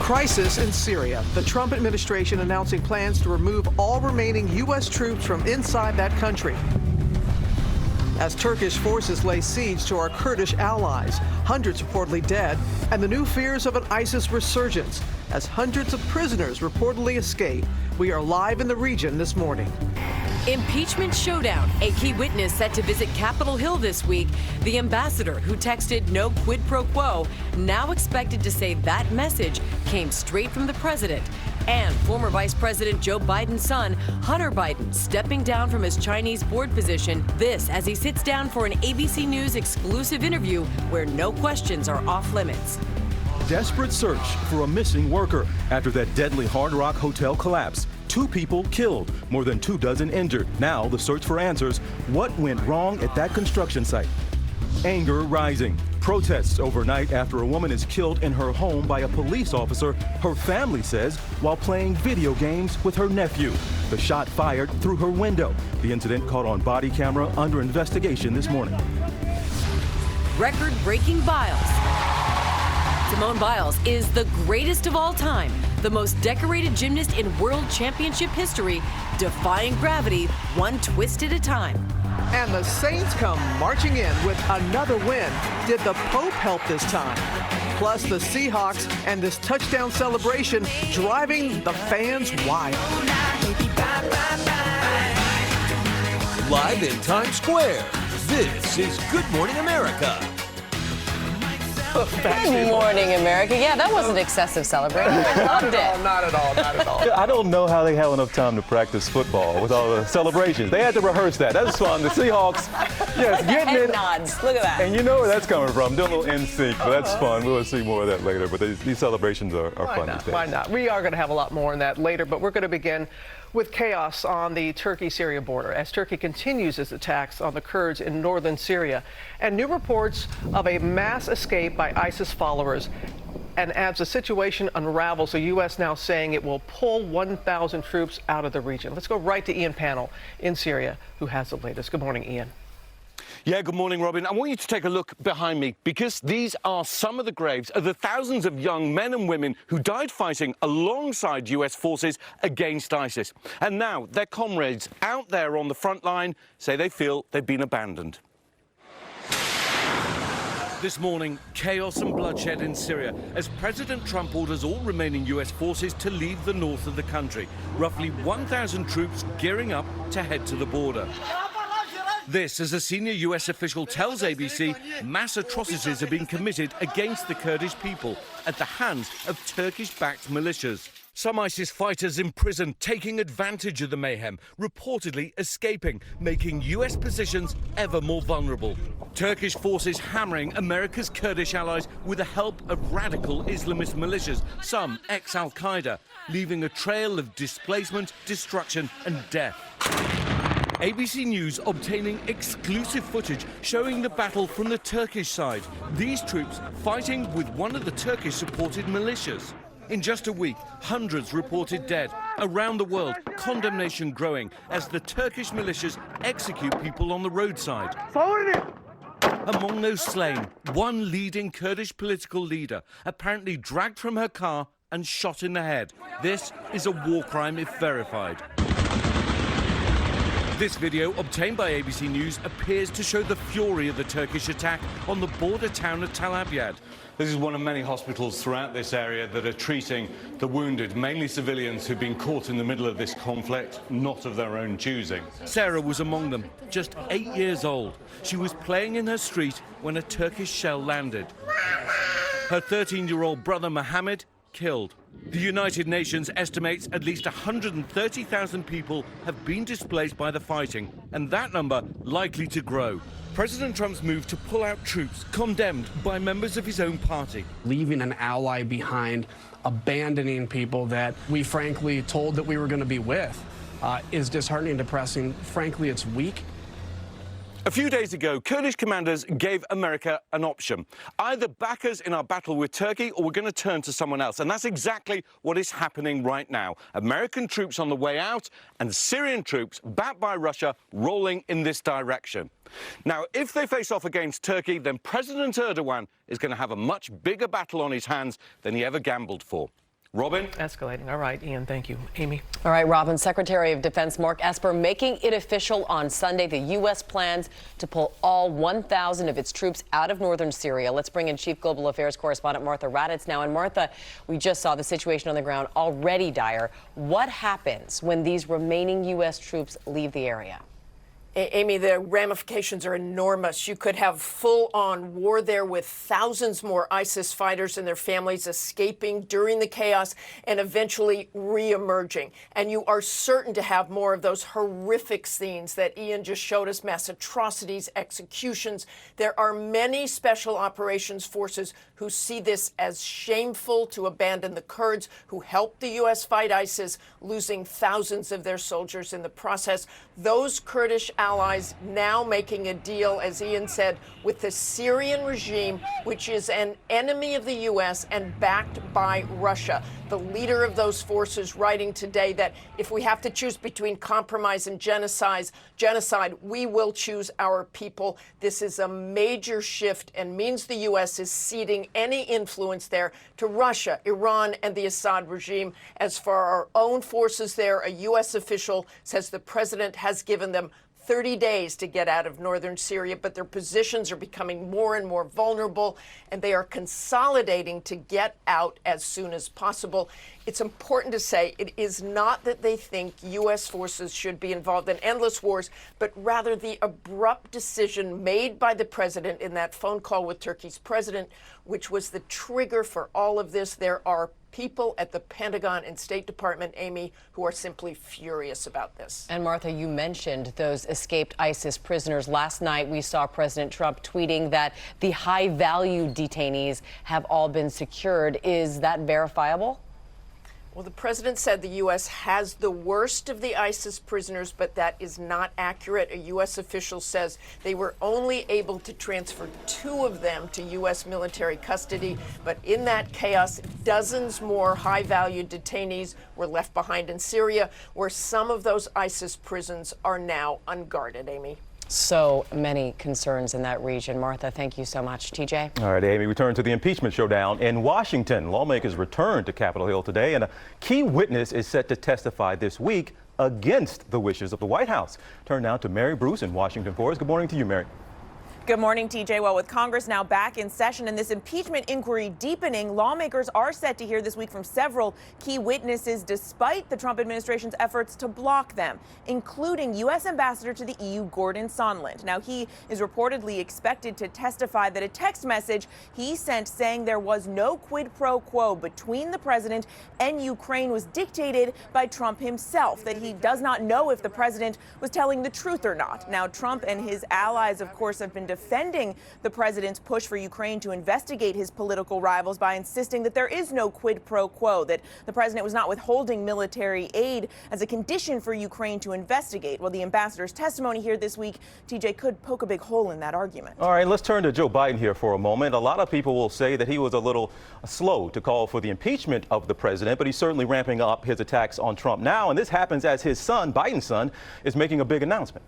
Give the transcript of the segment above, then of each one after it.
Crisis in Syria. The Trump administration announcing plans to remove all remaining U.S. troops from inside that country. As Turkish forces lay siege to our Kurdish allies, hundreds reportedly dead, and the new fears of an ISIS resurgence as hundreds of prisoners reportedly escape. We are live in the region this morning. Impeachment showdown. A key witness set to visit Capitol Hill this week. The ambassador who texted no quid pro quo, now expected to say that message came straight from the president. And former Vice President Joe Biden's son, Hunter Biden, stepping down from his Chinese board position. This as he sits down for an ABC News exclusive interview where no questions are off limits. Desperate search for a missing worker after that deadly Hard Rock hotel collapse. 2 people killed, more than 24 injured. Now the search for answers. What went wrong at that construction site? Anger rising. Protests overnight after a woman is killed in her home by a police officer, her family says, while playing video games with her nephew. The shot fired through her window. The incident caught on body camera under investigation this morning. Record-breaking Biles. Simone Biles is the greatest of all time, the most decorated gymnast in world championship history, defying gravity one twist at a time. And the Saints come marching in with another win. Did the Pope help this time? Plus the Seahawks and this touchdown celebration driving the fans wild. Live in Times Square, this is Good Morning America. Good morning, America. Yeah, that wasn't excessive celebration. I loved it. Not at all, not at all. I don't know how they have enough time to practice football with all the celebrations. They had to rehearse that. That was fun. The Seahawks, yes, getting Head it. nods. Look at that. And you know where that's coming from. Doing a little NSYNC, but that's fun. We'll see more of that later. But these celebrations are fun these days. Why not? We are going to have a lot more on that later, but we're going to begin with chaos on the Turkey-Syria border as Turkey continues its attacks on the Kurds in northern Syria, and new reports of a mass escape by ISIS followers. And as the situation unravels, the U.S. now saying it will pull 1,000 troops out of the region. Let's go right to Ian Pannell in Syria, who has the latest. Good morning, Ian. Yeah, good morning, Robin. I want you to take a look behind me because these are some of the graves of the thousands of young men and women who died fighting alongside U.S. forces against ISIS. And now their comrades out there on the front line say they feel they've been abandoned. This morning, chaos and bloodshed in Syria as President Trump orders all remaining U.S. forces to leave the north of the country. Roughly 1,000 troops gearing up to head to the border. This, as a senior U.S. official tells ABC, mass atrocities are being committed against the Kurdish people at the hands of Turkish-backed militias. Some ISIS fighters in prison taking advantage of the mayhem, reportedly escaping, making U.S. positions ever more vulnerable. Turkish forces hammering America's Kurdish allies with the help of radical Islamist militias, some ex-Al-Qaeda, leaving a trail of displacement, destruction and death. ABC News obtaining exclusive footage showing the battle from the Turkish side. These troops fighting with one of the Turkish-supported militias. In just a week, hundreds reported dead. Around the world, condemnation growing as the Turkish militias execute people on the roadside. Among those slain, one leading Kurdish political leader, apparently dragged from her car and shot in the head. This is a war crime if verified. This video, obtained by ABC News, appears to show the fury of the Turkish attack on the border town of Tel Abyad. This is one of many hospitals throughout this area that are treating the wounded, mainly civilians who've been caught in the middle of this conflict, not of their own choosing. Sarah was among them, just 8 years old. She was playing in her street when a Turkish shell landed. Her 13-year-old brother Mohammed killed. The United Nations estimates at least 130,000 people have been displaced by the fighting, and that number likely to grow. President Trump's move to pull out troops condemned by members of his own party. Leaving an ally behind, abandoning people that we frankly told that we were going to be with is disheartening, depressing. Frankly, it's weak. A few days ago, Kurdish commanders gave America an option. Either back us in our battle with Turkey or we're going to turn to someone else. And that's exactly what is happening right now. American troops on the way out and Syrian troops, backed by Russia, rolling in this direction. Now, if they face off against Turkey, then President Erdogan is going to have a much bigger battle on his hands than he ever gambled for. Robin? Escalating. All right, Ian, thank you. Amy? All right, Robin, Secretary of Defense Mark Esper making it official on Sunday. The U.S. plans to pull all 1,000 of its troops out of northern Syria. Let's bring in Chief Global Affairs Correspondent Martha Raddatz now. And Martha, we just saw the situation on the ground already dire. What happens when these remaining U.S. troops leave the area? Amy, the ramifications are enormous. You could have full-on war there with thousands more ISIS fighters and their families escaping during the chaos and eventually re-emerging. And you are certain to have more of those horrific scenes that Ian just showed us, mass atrocities, executions. There are many special operations forces who see this as shameful to abandon the Kurds who helped the U.S. fight ISIS, losing thousands of their soldiers in the process. Those Kurdish allies now making a deal, as Ian said, with the Syrian regime, which is an enemy of the U.S. and backed by Russia. The leader of those forces writing today that if we have to choose between compromise and genocide, we will choose our people. This is a major shift and means the U.S. is ceding any influence there to Russia, Iran, and the Assad regime. As for our own forces there, a U.S. official says the president has given them 30 days to get out of northern Syria, but their positions are becoming more and more vulnerable, and they are consolidating to get out as soon as possible. It's important to say it is not that they think U.S. forces should be involved in endless wars, but rather the abrupt decision made by the president in that phone call with Turkey's president, which was the trigger for all of this. There are people at the Pentagon and State Department, Amy, who are simply furious about this. And Martha, you mentioned those escaped ISIS prisoners. Last night, we saw President Trump tweeting that the high-value detainees have all been secured. Is that verifiable? Well, the president said the U.S. has the worst of the ISIS prisoners, but that is not accurate. A U.S. official says they were only able to transfer 2 of them to U.S. military custody. But in that chaos, dozens more high-value detainees were left behind in Syria, where some of those ISIS prisons are now unguarded, Amy. So many concerns in that region. Martha, thank you so much. TJ? All right, Amy, we turn to the impeachment showdown in Washington. Lawmakers returned to Capitol Hill today, and a key witness is set to testify this week against the wishes of the White House. Turn now to Mary Bruce in Washington for us. Good morning to you, Mary. Good morning, TJ. Well, with Congress now back in session and this impeachment inquiry deepening, lawmakers are set to hear this week from several key witnesses despite the Trump administration's efforts to block them, including U.S. Ambassador to the EU, Gordon Sondland. Now, he is reportedly expected to testify that a text message he sent saying there was no quid pro quo between the president and Ukraine was dictated by Trump himself, that he does not know if the president was telling the truth or not. Now, Trump and his allies, of course, have been defending the president's push for Ukraine to investigate his political rivals by insisting that there is no quid pro quo, that the president was not withholding military aid as a condition for Ukraine to investigate. Well, the ambassador's testimony here this week, TJ, could poke a big hole in that argument. All right, let's turn to Joe Biden here for a moment. A lot of people will say that he was a little slow to call for the impeachment of the president, but he's certainly ramping up his attacks on Trump now. And this happens as his son, Biden's son, is making a big announcement.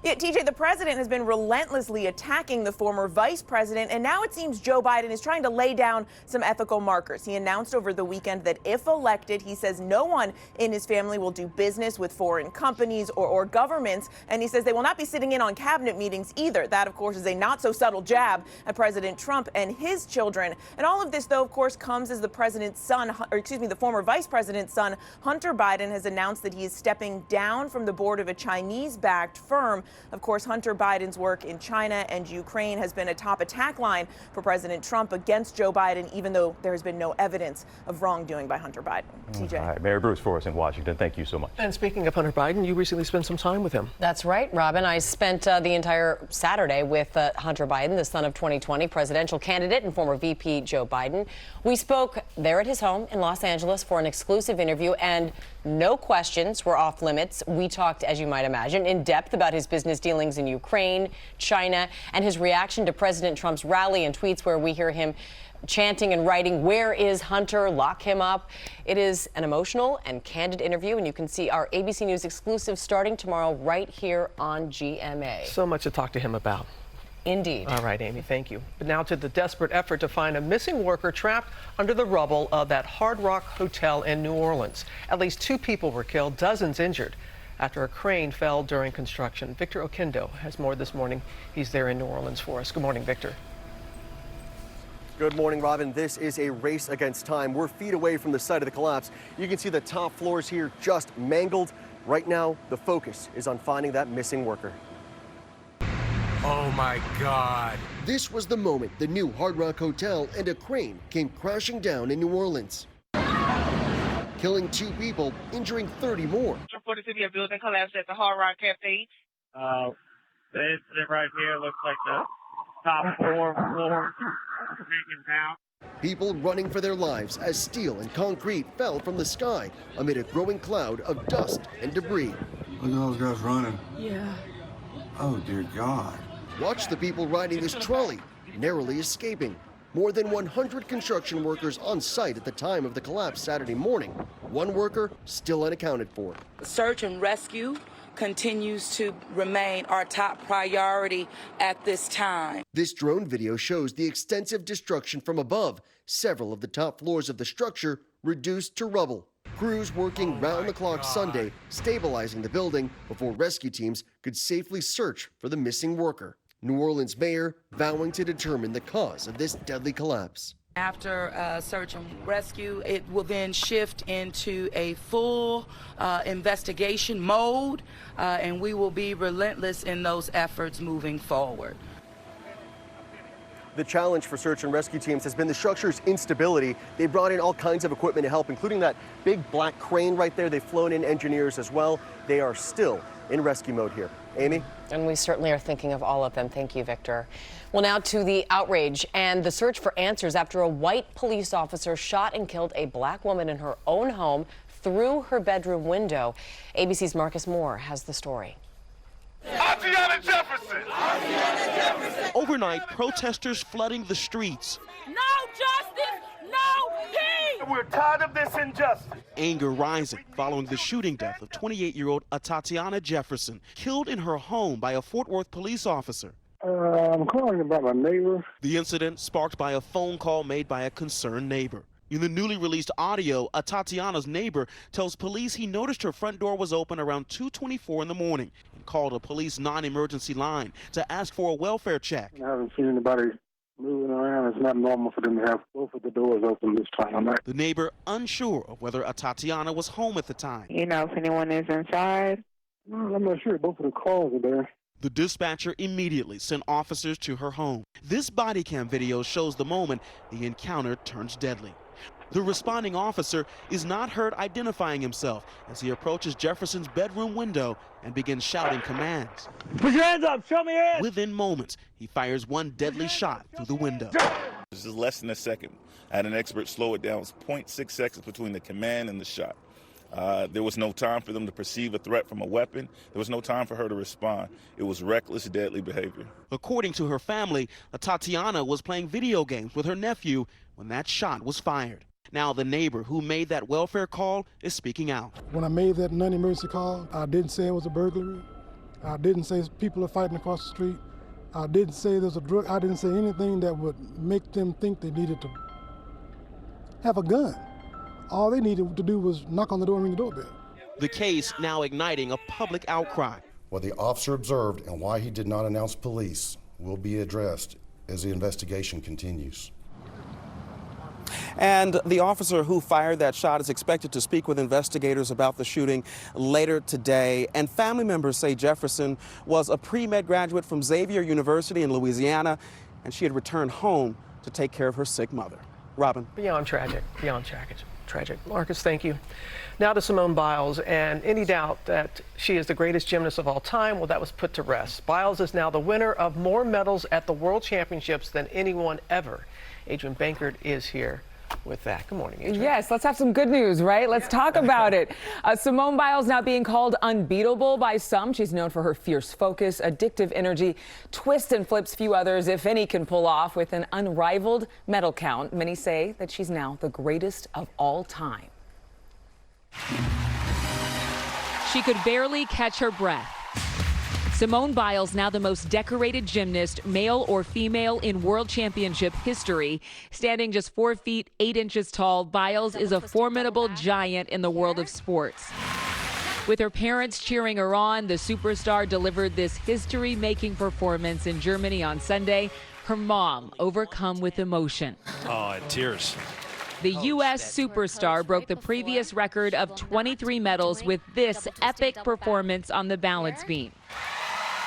Yeah, TJ, the president has been relentlessly attacking the former vice president, and now it seems Joe Biden is trying to lay down some ethical markers. He announced over the weekend that if elected, he says no one in his family will do business with foreign companies or governments, and he says they will not be sitting in on cabinet meetings either. That, of course, is a not-so-subtle jab at President Trump and his children. And all of this, though, of course, comes as the president's son, the former vice president's son, Hunter Biden, has announced that he is stepping down from the board of a Chinese-backed firm. Of course, Hunter Biden's work in China and Ukraine has been a top attack line for President Trump against Joe Biden, even though there has been no evidence of wrongdoing by Hunter Biden. TJ. All right, Mary Bruce for us in Washington. Thank you so much. And speaking of Hunter Biden, you recently spent some time with him. That's right, Robin. I spent the entire Saturday with Hunter Biden, the son of 2020 presidential candidate and former VP Joe Biden. We spoke there at his home in Los Angeles for an exclusive interview, and no questions were off limits. We talked, as you might imagine, in depth about his business dealings in Ukraine, China, and his reaction to President Trump's rally and tweets where we hear him chanting and writing, "Where is Hunter? Lock him up." It is an emotional and candid interview, and you can see our ABC News exclusive starting tomorrow right here on GMA. So much to talk to him about. Indeed. All right, Amy, thank you. But now to the desperate effort to find a missing worker trapped under the rubble of that Hard Rock Hotel in New Orleans. At least 2 people were killed, dozens injured after a crane fell during construction. Victor Oquendo has more this morning. He's there in New Orleans for us. Good morning, Victor. Good morning, Robin. This is a race against time. We're feet away from the site of the collapse. You can see the top floors here just mangled. Right now, the focus is on finding that missing worker. Oh my God. This was the moment the new Hard Rock Hotel and a crane came crashing down in New Orleans, killing 2 people, injuring 30 more. Reported to be a building collapse at the Hard Rock Cafe. The incident right here looks like the top floor down. People running for their lives as steel and concrete fell from the sky amid a growing cloud of dust and debris. Look at those guys running. Yeah. Oh, dear God. Watch the people riding this trolley, narrowly escaping. More than 100 construction workers on site at the time of the collapse Saturday morning. 1 worker still unaccounted for. Search and rescue continues to remain our top priority at this time. This drone video shows the extensive destruction from above. Several of the top floors of the structure reduced to rubble. Crews working round-the-clock Sunday, stabilizing the building before rescue teams could safely search for the missing worker. New Orleans mayor vowing to determine the cause of this deadly collapse. After search and rescue, it will then shift into a full investigation mode, and we will be relentless in those efforts moving forward. The challenge for search and rescue teams has been the structure's instability. They brought in all kinds of equipment to help, including that big black crane right there. They've flown in engineers as well. They are still in rescue mode here. Amy? And we certainly are thinking of all of them. Thank you, Victor. Well, now to the outrage and the search for answers after a white police officer shot and killed a black woman in her own home through her bedroom window. ABC's Marcus Moore has the story. Atiana Jefferson! Atiana Jefferson! Overnight, protesters flooding the streets. No justice! No peace! We're tired of this injustice. Anger rising following the shooting death of 28-year-old Atiana Jefferson, killed in her home by a Fort Worth police officer. I'm calling about my neighbor. The incident sparked by a phone call made by a concerned neighbor. In the newly released audio, Tatiana's neighbor tells police he noticed her front door was open around 2:24 in the morning and called a police non-emergency line to ask for a welfare check. I haven't seen anybody moving around. It's not normal for them to have both of the doors open this time of night. The neighbor unsure of whether Tatiana was home at the time. You know if anyone is inside? No, I'm not sure. Both of the cars are there. The dispatcher immediately sent officers to her home. This body cam video shows the moment the encounter turns deadly. The responding officer is not heard identifying himself as he approaches Jefferson's bedroom window and begins shouting commands. Put your hands up, show me your hands. Within moments, he fires one deadly shot through the window. This is less than a second. I had an expert slow it down. It was 0.6 seconds between the command and the shot. There was no time for them to perceive a threat from a weapon. There was no time for her to respond. It was reckless, deadly behavior. According to her family, Tatiana was playing video games with her nephew when that shot was fired. Now the neighbor who made that welfare call is speaking out. When I made that non-emergency call, I didn't say it was a burglary. I didn't say people are fighting across the street. I didn't say there's a drug. I didn't say anything that would make them think they needed to have a gun. All they needed to do was knock on the door and ring the doorbell. The case now igniting a public outcry. What the officer observed and why he did not announce police will be addressed as the investigation continues. And the officer who fired that shot is expected to speak with investigators about the shooting later today. And family members say Jefferson was a pre-med graduate from Xavier University in Louisiana, and she had returned home to take care of her sick mother. Robin. Beyond tragic. Marcus, thank you. Now to Simone Biles, and any doubt that she is the greatest gymnast of all time, well, that was put to rest. Biles is now the winner of more medals at the World Championships than anyone ever. Adrian Bankert is here with that. Good morning, Adrian. Yes, let's have some good news, right? Let's talk about it. Simone Biles now being called unbeatable by some. She's known for her fierce focus, addictive energy, twists and flips few others, if any, can pull off. With an unrivaled medal count, many say that she's now the greatest of all time. She could barely catch her breath. Simone Biles, now the most decorated gymnast, male or female, in World Championship history. Standing just 4 feet 8 inches tall, Biles is a formidable giant in the world of sports. With her parents cheering her on, the superstar delivered this history-making performance in Germany on Sunday. Her mom overcome with emotion. Oh, tears. The U.S. superstar broke the previous record of 23 medals with this epic performance on the balance beam.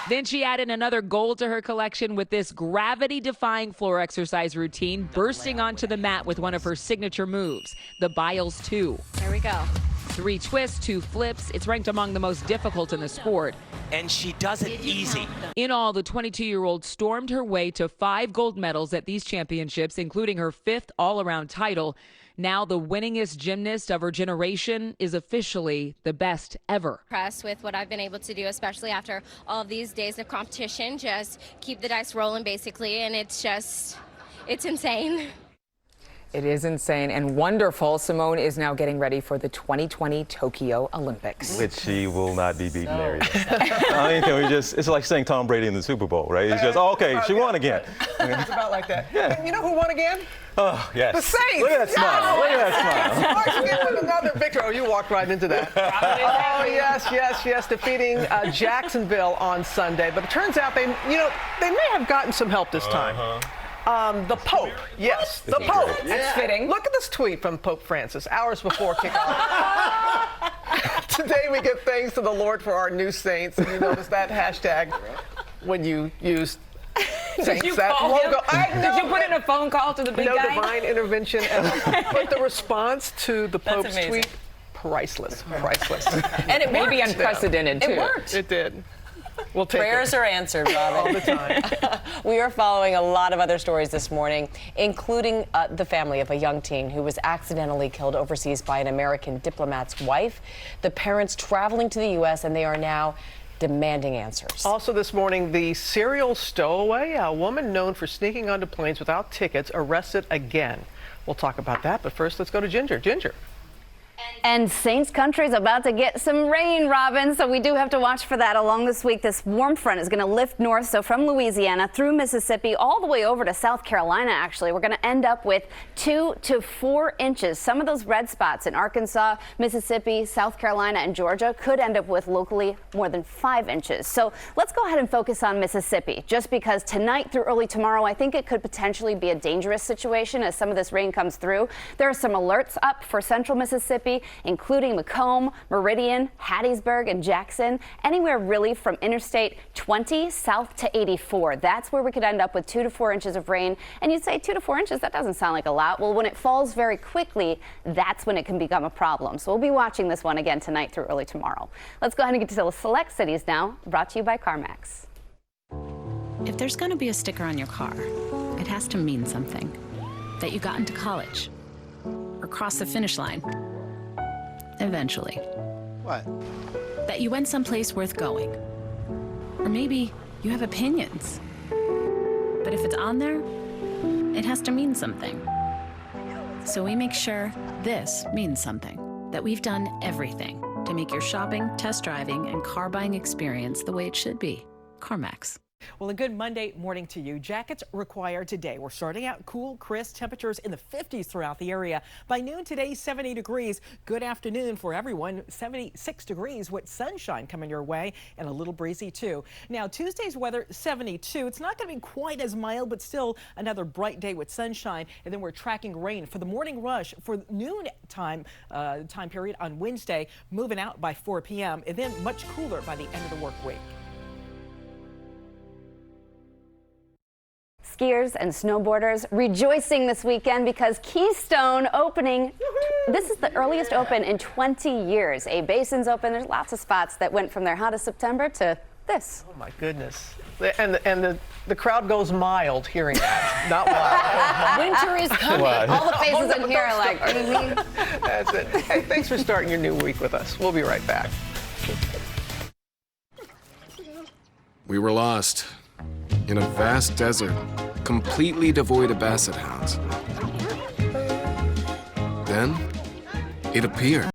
Then she added another gold to her collection with this gravity-defying floor exercise routine, bursting onto the mat with one of her signature moves, the Biles 2. There we go. 3 twists, 2 flips. It's ranked among the most difficult in the sport. And she does it easy. In all, the 22-year-old stormed her way to 5 gold medals at these championships, including her 5th all-around title. Now the winningest gymnast of her generation is officially the best ever. Impressed with what I've been able to do, especially after all of these days of competition. Just keep the dice rolling, basically, and it's insane. It is insane and wonderful. Simone is now getting ready for the 2020 Tokyo Olympics. Which she will not be beating Mary. I mean, can we just, it's like saying Tom Brady in the Super Bowl, right? It's just, oh, okay, she won again. It's about like that. Yeah. And you know who won again? Oh, yes. The Saints. Look at that smile. Look at that smile. They won another victory. Oh, you walked right into that. Oh, yes. Defeating Jacksonville on Sunday. But it turns out they may have gotten some help this time. The Pope, yes, the Pope. That's fitting. Look at this tweet from Pope Francis hours before kickoff. Today we give thanks to the Lord for our new saints. And you notice that hashtag when you use saints. Did you that call logo. him? Did you put in a phone call to the big guy? No divine intervention. But the response to the Pope's tweet, priceless. And it may be unprecedented, too. It worked. It did. We'll take Prayers are answered, Robin. All the time. We are following a lot of other stories this morning, including the family of a young teen who was accidentally killed overseas by an American diplomat's wife. The parents traveling to the U.S., and they are now demanding answers. Also this morning, the serial stowaway, a woman known for sneaking onto planes without tickets, arrested again. We'll talk about that, but first let's go to Ginger. Ginger. And Saints country is about to get some rain, Robin, so we do have to watch for that. Along this week, this warm front is going to lift north, so from Louisiana through Mississippi all the way over to South Carolina, actually. We're going to end up with 2 to 4 inches. Some of those red spots in Arkansas, Mississippi, South Carolina, and Georgia could end up with locally more than 5 inches. So let's go ahead and focus on Mississippi, just because tonight through early tomorrow, I think it could potentially be a dangerous situation as some of this rain comes through. There are some alerts up for central Mississippi, including Macomb, Meridian, Hattiesburg, and Jackson, anywhere really from Interstate 20 south to 84. That's where we could end up with 2 to 4 inches of rain. And you'd say 2 to 4 inches, that doesn't sound like a lot. Well, when it falls very quickly, that's when it can become a problem. So we'll be watching this one again tonight through early tomorrow. Let's go ahead and get to the select cities now, brought to you by CarMax. If there's going to be a sticker on your car, it has to mean something. That you got into college or crossed the finish line. Eventually. What? That you went someplace worth going. Or maybe you have opinions. But if it's on there, it has to mean something. So we make sure this means something. That we've done everything to make your shopping, test driving, and car buying experience the way it should be. CarMax. Well, a good Monday morning to you. Jackets required today. We're starting out cool, crisp temperatures in the 50s throughout the area. By noon today, 70 degrees. Good afternoon for everyone. 76 degrees with sunshine coming your way and a little breezy too. Now, Tuesday's weather, 72. It's not going to be quite as mild, but still another bright day with sunshine. And then we're tracking rain for the morning rush for noon time period on Wednesday, moving out by 4 p.m. and then much cooler by the end of the work week. Skiers and snowboarders rejoicing this weekend because Keystone opening. This is the earliest open in 20 years. A Basin's open. There's lots of spots that went from their hottest September to this. Oh my goodness. And the crowd goes mild hearing that, not wild. Winter is coming. All the faces in here are like, That's it. Hey, thanks for starting your new week with us. We'll be right back. We were lost in a vast desert, completely devoid of basset hounds. Then, it appeared.